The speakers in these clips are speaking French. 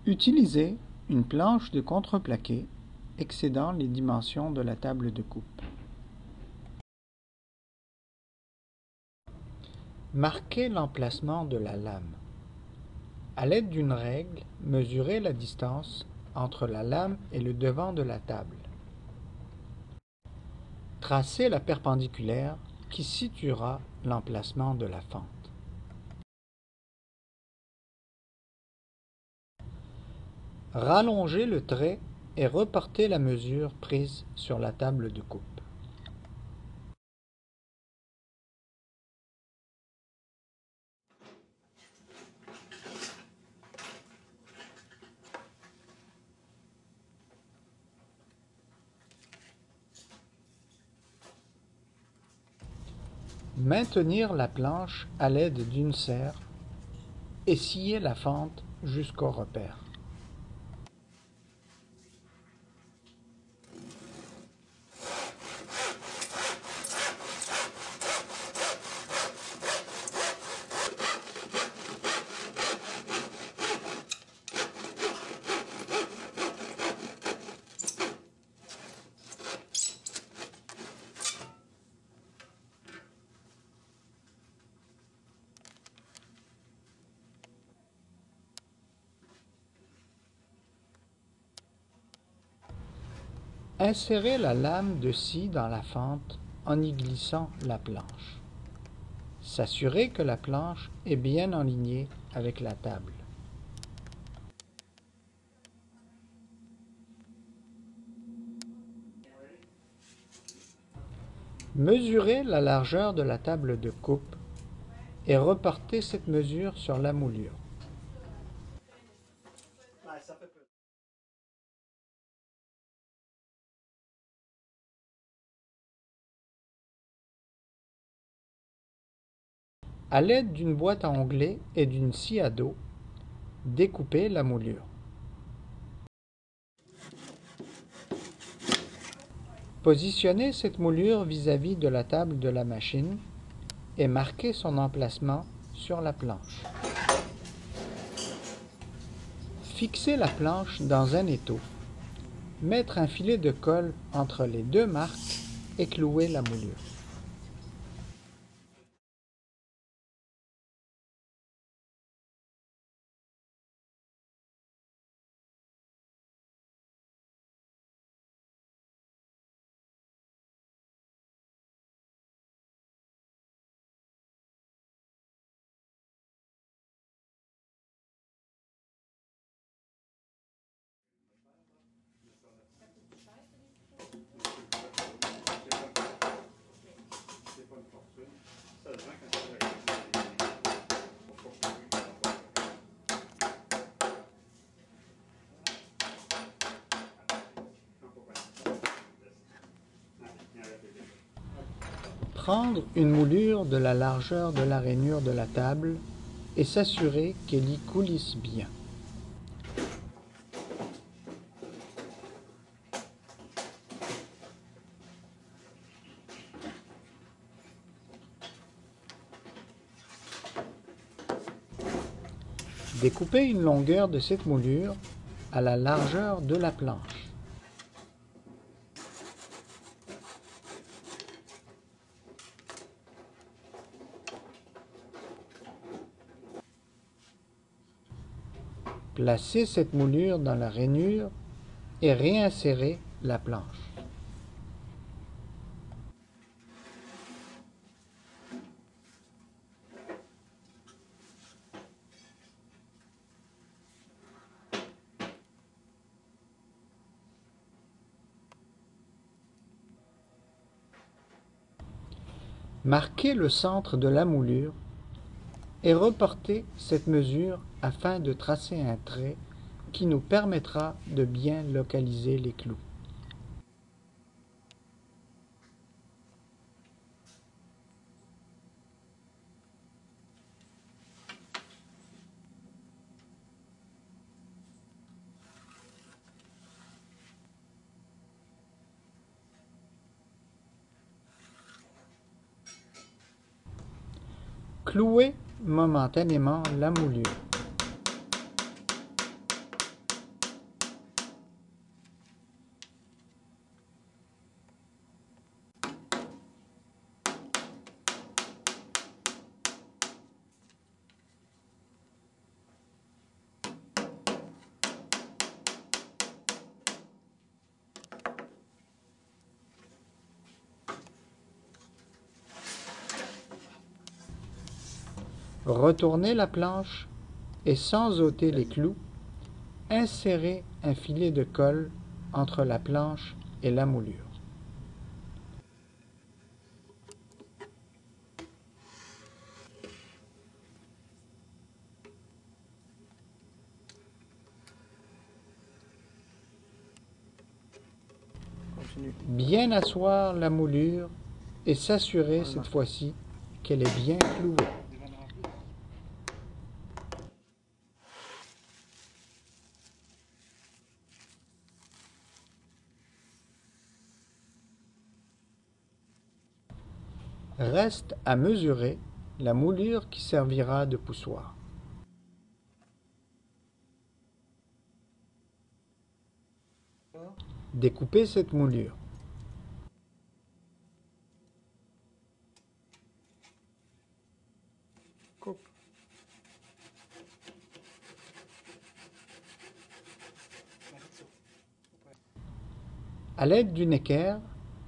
Utilisez une planche de contreplaqué excédant les dimensions de la table de coupe. Marquez l'emplacement de la lame. À l'aide d'une règle, mesurez la distance entre la lame et le devant de la table. Tracez la perpendiculaire qui situera l'emplacement de la fente. Rallongez le trait et reportez la mesure prise sur la table de coupe. Maintenir la planche à l'aide d'une serre et scier la fente jusqu'au repère. Insérez la lame de scie dans la fente en y glissant la planche. S'assurer que la planche est bien alignée avec la table. Mesurez la largeur de la table de coupe et reportez cette mesure sur la moulure. À l'aide d'une boîte à onglets et d'une scie à dos, découpez la moulure. Positionnez cette moulure vis-à-vis de la table de la machine et marquez son emplacement sur la planche. Fixez la planche dans un étau, mettre un filet de colle entre les deux marques et clouer la moulure. Prendre une moulure de la largeur de la rainure de la table et s'assurer qu'elle y coulisse bien. Découpez une longueur de cette moulure à la largeur de la planche. Placez cette moulure dans la rainure et réinsérez la planche. Marquez le centre de la moulure et reportez cette mesure afin de tracer un trait qui nous permettra de bien localiser les clous. Clouez momentanément la moulure. Retournez la planche et sans ôter les clous, insérez un filet de colle entre la planche et la moulure. Bien asseoir la moulure et s'assurer cette fois-ci qu'elle est bien clouée. Reste à mesurer la moulure qui servira de poussoir. Découpez cette moulure. Coupe. À l'aide d'une équerre,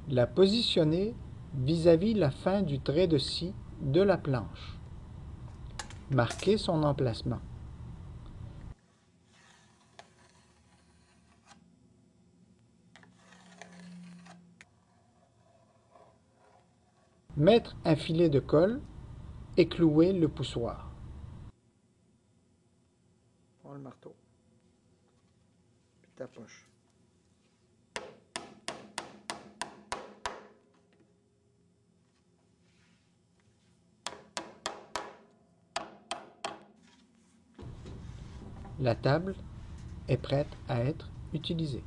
la positionnez vis-à-vis la fin du trait de scie de la planche. Marquez son emplacement. Mettre un filet de colle et clouer le poussoir. Prends le marteau. Puis ta poche. La table est prête à être utilisée.